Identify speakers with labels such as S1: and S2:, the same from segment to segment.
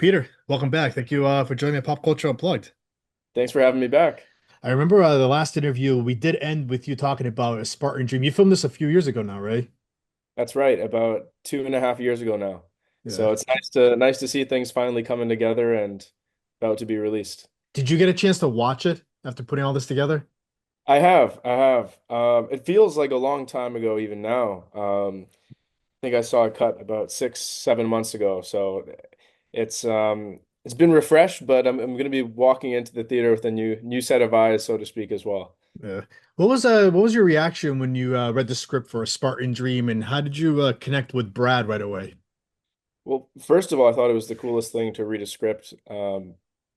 S1: Peter, welcome back. Thank you for joining me at Pop Culture Unplugged.
S2: Thanks for having me back.
S1: I remember the last interview we did end with you talking about A Spartan Dream. You filmed this a few years ago now, right?
S2: That's right, about 2.5 years ago now.
S1: Yeah.
S2: So it's nice to see things finally coming together and about to be released.
S1: Did you get a chance to watch it after putting all this together?
S2: I have. It feels like a long time ago even now. I think I saw a cut about 6, 7 months ago. So it's been refreshed, but I'm going to be walking into the theater with a new set of eyes, so to speak, as well.
S1: Yeah. What was your reaction when you read the script for A Spartan Dream, and how did you connect with Brad right away?
S2: Well, first of all, I thought it was the coolest thing to read a script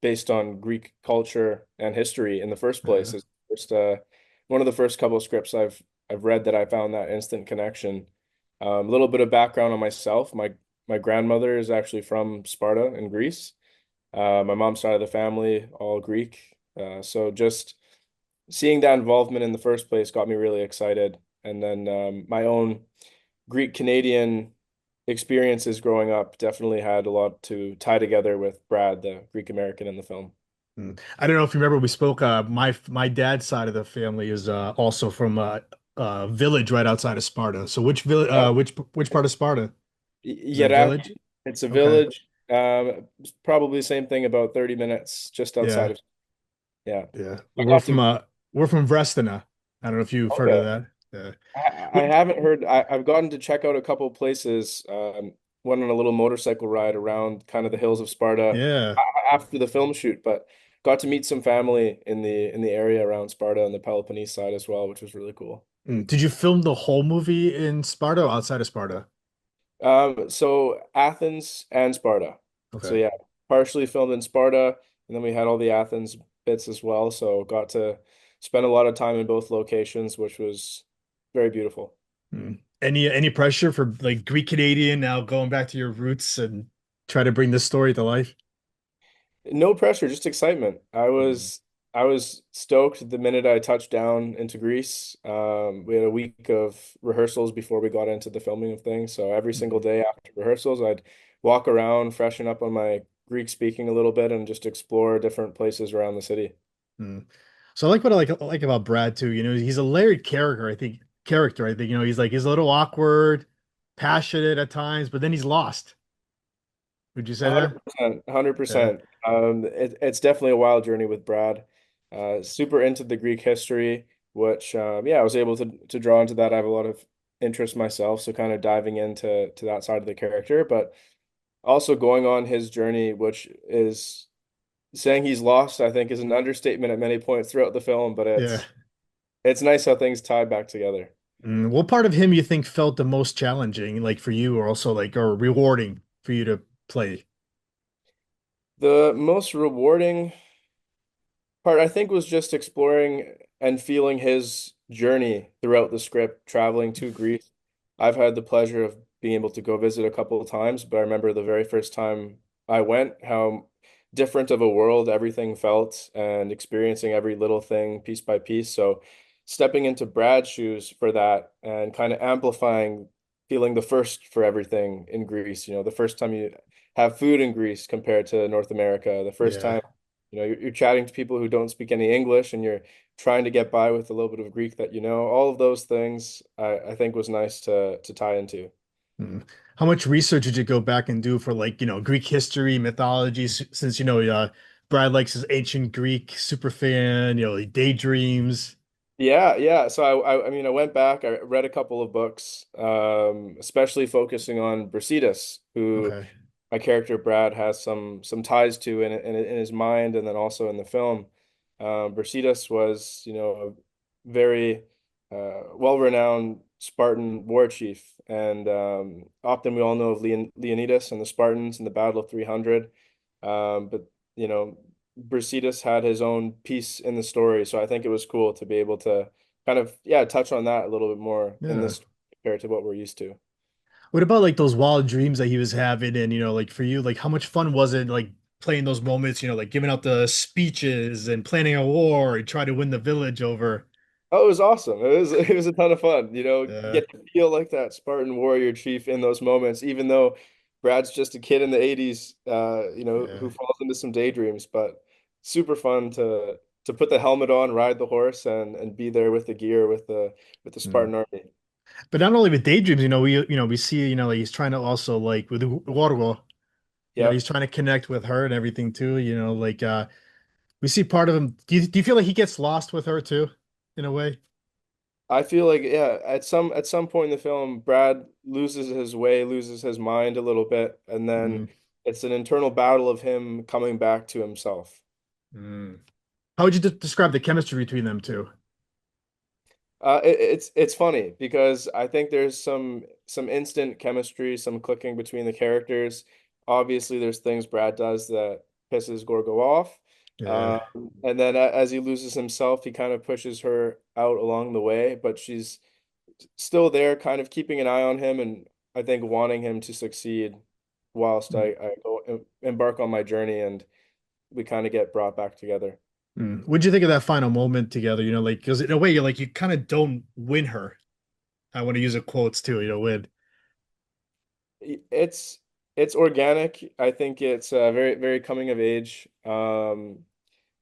S2: based on Greek culture and history in the first place.
S1: Uh,
S2: It's first, one of the first couple of scripts I've read that I found that instant connection. A little bit of background on myself. My grandmother is actually from Sparta in Greece. My mom's side of the family, all Greek. So just seeing that involvement in the first place got me really excited. And then my own Greek Canadian experiences growing up definitely had a lot to tie together with Brad, the Greek American in the film.
S1: I don't know if you remember we spoke. My dad's side of the family is also from a village right outside of Sparta. So
S2: Uh,
S1: which part of Sparta? Is it
S2: Yet
S1: village?
S2: it's a
S1: Okay.
S2: village. It's probably the same thing, about 30 minutes just outside
S1: Yeah.
S2: of, yeah.
S1: Yeah.
S2: I
S1: We're
S2: got
S1: from
S2: to,
S1: Vrestina. I don't know if you've heard of
S2: okay.
S1: that. Yeah.
S2: I
S1: What-
S2: haven't heard, I've gotten to check out a couple places. Went on a little motorcycle ride around kind of the hills of Sparta
S1: Yeah.
S2: after the film shoot, but got to meet some family in the area around Sparta and the Peloponnese side as well, which was really cool.
S1: Did you film the whole movie in Sparta or outside of Sparta?
S2: So Athens and Sparta. So
S1: Okay.
S2: yeah, partially filmed in Sparta, and then we had all the Athens bits as well. So got to spend a lot of time in both locations, which was very beautiful.
S1: Any pressure for like Greek Canadian now going back to your roots and try to bring this story to life?
S2: No pressure, just excitement.
S1: Mm.
S2: I was stoked the minute I touched down into Greece. We had a week of rehearsals before we got into the filming of things. So every single day after rehearsals, I'd walk around, freshen up on my Greek speaking a little bit, and just explore different places around the city.
S1: Mm. So I like what I like about Brad too. You know, he's a layered character. I think he's a little awkward, passionate at times, but then he's lost. Would you say that?
S2: 100%,
S1: Yeah.
S2: 100%. It's definitely a wild journey with Brad. Super into the Greek history, which yeah, I was able to draw into that. I have a lot of interest myself, so kind of diving into that side of the character, but also going on his journey, which is saying he's lost, I think is an understatement at many points throughout the film, but
S1: Yeah.
S2: it's nice how things tie back together.
S1: What part of him you think felt the most challenging, like for you, or also like or rewarding for you to play?
S2: The most rewarding part, I think, was just exploring and feeling his journey throughout the script, traveling to Greece. I've had the pleasure of being able to go visit a couple of times, but I remember the very first time I went, how different of a world everything felt and experiencing every little thing piece by piece. So stepping into Brad's shoes for that and kind of amplifying feeling the first for everything in Greece, the first time you have food in Greece compared to North America, the first
S1: Yeah.
S2: time you're chatting to people who don't speak any English and you're trying to get by with a little bit of Greek that you know. All of those things I think was nice to tie into.
S1: Mm. How much research did you go back and do for like, Greek history, mythology, since Brad likes his ancient Greek super fan, he daydreams.
S2: Yeah, yeah. So I mean I went back, I read a couple of books, especially focusing on Brasidas, who
S1: Okay.
S2: my character Brad has some ties to in his mind and then also in the film. Brasidas was, a very well-renowned Spartan war chief, and often we all know of Leonidas and the Spartans and the Battle of 300. But you know, Brasidas had his own piece in the story, so I think it was cool to be able to kind of, yeah, touch on that a little bit more in
S1: Yeah.
S2: this compared to what we're used to.
S1: What about like those wild dreams that he was having and like for you, like how much fun was it like playing those moments, like giving out the speeches and planning a war and trying to win the village over.
S2: Oh, it was awesome. It was a ton of fun.
S1: Yeah.
S2: Get to feel like that Spartan warrior chief in those moments, even though Brad's just a kid in the 80s,
S1: Yeah.
S2: who falls into some daydreams, but super fun to put the helmet on, ride the horse, and be there with the gear with the
S1: Mm.
S2: Spartan army.
S1: But not only with daydreams, we see, like he's trying to also like with Waterworld, he's
S2: Yep.
S1: trying to connect with her and everything too, like we see part of him. Do you feel like he gets lost with her too, in a way?
S2: I feel like yeah, at some point in the film, Brad loses his way, loses his mind a little bit, and then
S1: Mm.
S2: it's an internal battle of him coming back to himself.
S1: Mm. How would you describe the chemistry between them two?
S2: It's funny because I think there's some instant chemistry, some clicking between the characters. Obviously, there's things Brad does that pisses Gorgo off,
S1: Yeah.
S2: um, and then as he loses himself, he kind of pushes her out along the way, but she's still there, kind of keeping an eye on him, and I think wanting him to succeed, whilst
S1: Mm.
S2: I go embark on my journey, and we kind of get brought back together.
S1: Mm. What'd you think of that final moment together? Like because in a way you're like you kind of don't win her. I want to use a quotes too, win.
S2: It's it's organic. I think it's very very coming of age, and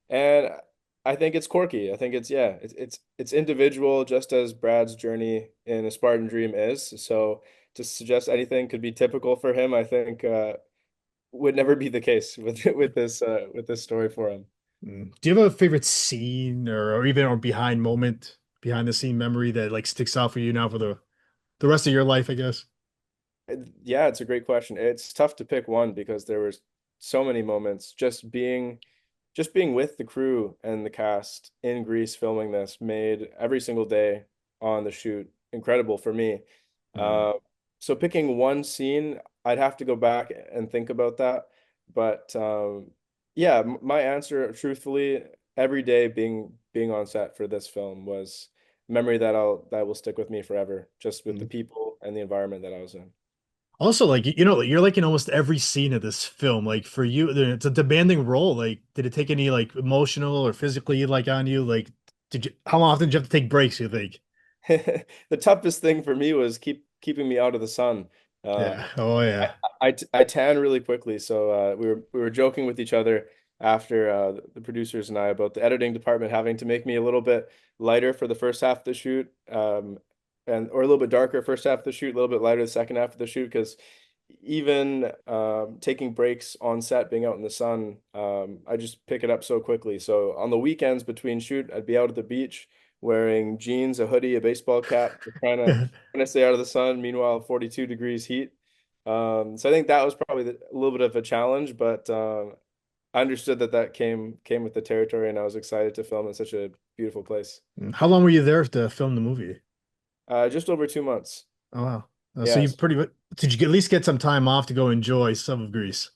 S2: I think it's quirky. I think it's yeah, it's individual, just as Brad's journey in A Spartan Dream is. So to suggest anything could be typical for him, I think would never be the case with with this story for him.
S1: Mm. Do you have a favorite scene or even or behind moment, behind the scene memory that like sticks out for you now for the rest of your life, I guess?
S2: Yeah, it's a great question. It's tough to pick one because there was so many moments. Just being with the crew and the cast in Greece filming this made every single day on the shoot incredible for me.
S1: Mm.
S2: Uh, so picking one scene, I'd have to go back and think about that. But yeah, my answer, truthfully, every day being on set for this film was a memory that will stick with me forever, just with the
S1: Mm.
S2: people and the environment that I was in.
S1: Also, like you're like in almost every scene of this film. Like for you, it's a demanding role. Like, did it take any like emotional or physically like on you? Like, did you? How often did you have to take breaks? You think?
S2: The toughest thing for me was keeping me out of the sun. Uh,
S1: Yeah. Oh
S2: I,
S1: yeah.
S2: I tan really quickly, so we were joking with each other after the producers and I about the editing department having to make me a little bit lighter for the first half of the shoot, and or a little bit darker first half of the shoot, a little bit lighter the second half of the shoot, because even taking breaks on set, being out in the sun, I just pick it up so quickly. So on the weekends between shoot, I'd be out at the beach wearing jeans, a hoodie, a baseball cap, just trying to stay out of the sun. Meanwhile, 42 degrees heat. So I think that was probably a little bit of a challenge, but I understood that that came with the territory, and I was excited to film in such a beautiful place.
S1: How long were you there to film the movie?
S2: Just over 2 months.
S1: Oh wow. So you
S2: Yes,
S1: pretty much did you at least get some time off to go enjoy some of Greece?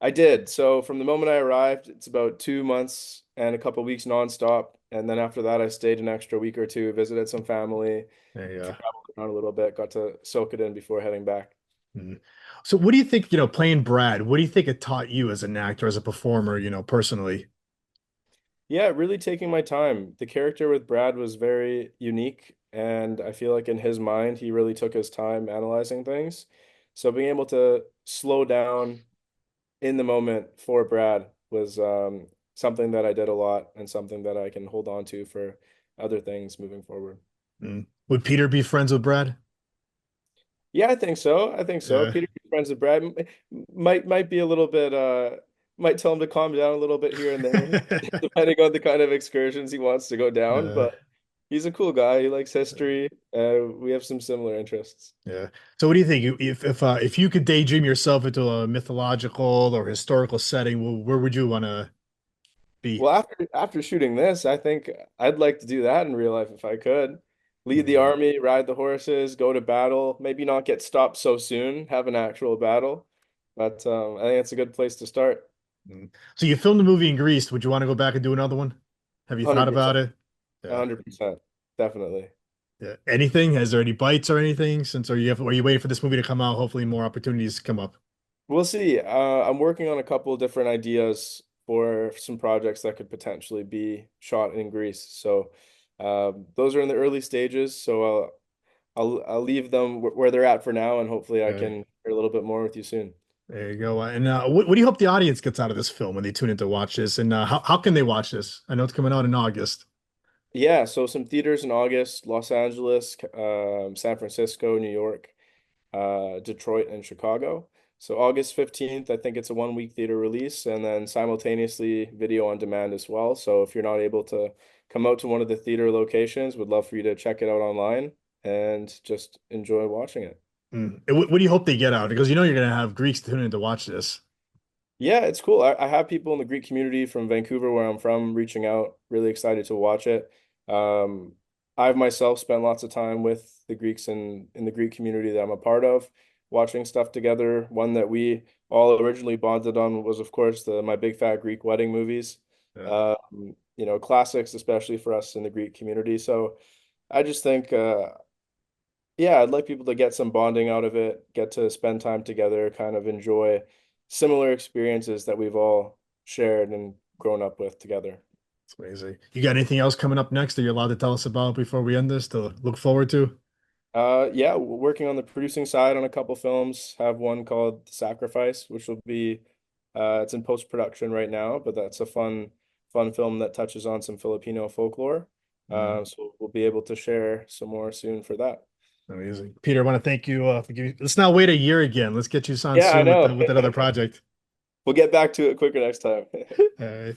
S2: I did. So from the moment I arrived, it's about 2 months and a couple weeks nonstop, and then after that, I stayed an extra week or two, visited some family,
S1: There you go.
S2: traveled around a little bit, got to soak it in before heading back.
S1: Mhm. So what do you think, playing Brad, what do you think it taught you as an actor, as a performer, personally?
S2: Yeah, really taking my time. The character with Brad was very unique, and I feel like in his mind, he really took his time analyzing things. So being able to slow down in the moment for Brad was something that I did a lot and something that I can hold on to for other things moving forward.
S1: Mm. Would Peter be friends with Brad?
S2: Yeah, I think so. I think so.
S1: Yeah.
S2: Peter, friends with Brad, might be a little bit might tell him to calm down a little bit here and there, depending on the kind of excursions he wants to go down.
S1: Uh,
S2: But he's a cool guy. He likes history. We have some similar interests.
S1: yeah. So what do you think? If you could daydream yourself into a mythological or historical setting, where would you want to be?
S2: Well, after shooting this, I think I'd like to do that in real life if I could. Lead the
S1: Mm.
S2: army, ride the horses, go to battle, maybe not get stopped so soon, have an actual battle. But I think it's a good place to start.
S1: Mm. So you filmed the movie in Greece. Would you want to go back and do another one? Have you thought about
S2: 100%.
S1: it? Yeah.
S2: 100%. Definitely.
S1: Yeah. Anything? Has there any bites or anything since, are you waiting for this movie to come out? Hopefully more opportunities come up.
S2: We'll see. I'm working on a couple of different ideas for some projects that could potentially be shot in Greece. So those are in the early stages. So I'll leave them where they're at for now, and hopefully I
S1: Yeah.
S2: can share a little bit more with you soon.
S1: There you go. And what do you hope the audience gets out of this film when they tune in to watch this? And how can they watch this? I know it's coming out in August.
S2: Yeah, so some theaters in August, Los Angeles, San Francisco, New York, Detroit, and Chicago. So August 15th, I think it's a 1 week theater release, and then simultaneously video on demand as well. So if you're not able to come out to one of the theater locations, would love for you to check it out online and just enjoy watching it.
S1: Mm. And what do you hope they get out? Because you know you're gonna have Greeks tuning in to watch this.
S2: Yeah, it's cool. I have people in the Greek community from Vancouver, where I'm from, reaching out, really excited to watch it. Um, I've myself spent lots of time with the Greeks in the Greek community that I'm a part of, watching stuff together. One that we all originally bonded on was, of course, the My Big Fat Greek Wedding movies.
S1: Yeah,
S2: Classics, especially for us in the Greek community. So I just think, yeah, I'd like people to get some bonding out of it, get to spend time together, kind of enjoy similar experiences that we've all shared and grown up with together.
S1: it's amazing. You got anything else coming up next that you're allowed to tell us about before we end this to look forward to?
S2: Yeah, working on the producing side on a couple films. Have one called The Sacrifice, which will be it's in post-production right now, but that's a fun film that touches on some Filipino folklore.
S1: Mm,
S2: So we'll be able to share some more soon for that.
S1: amazing. Peter, I want to thank you for giving. Let's not wait a year again. Let's get you on
S2: Yeah, I
S1: soon
S2: know.
S1: with that other project.
S2: We'll get back to it quicker next time.
S1: Uh,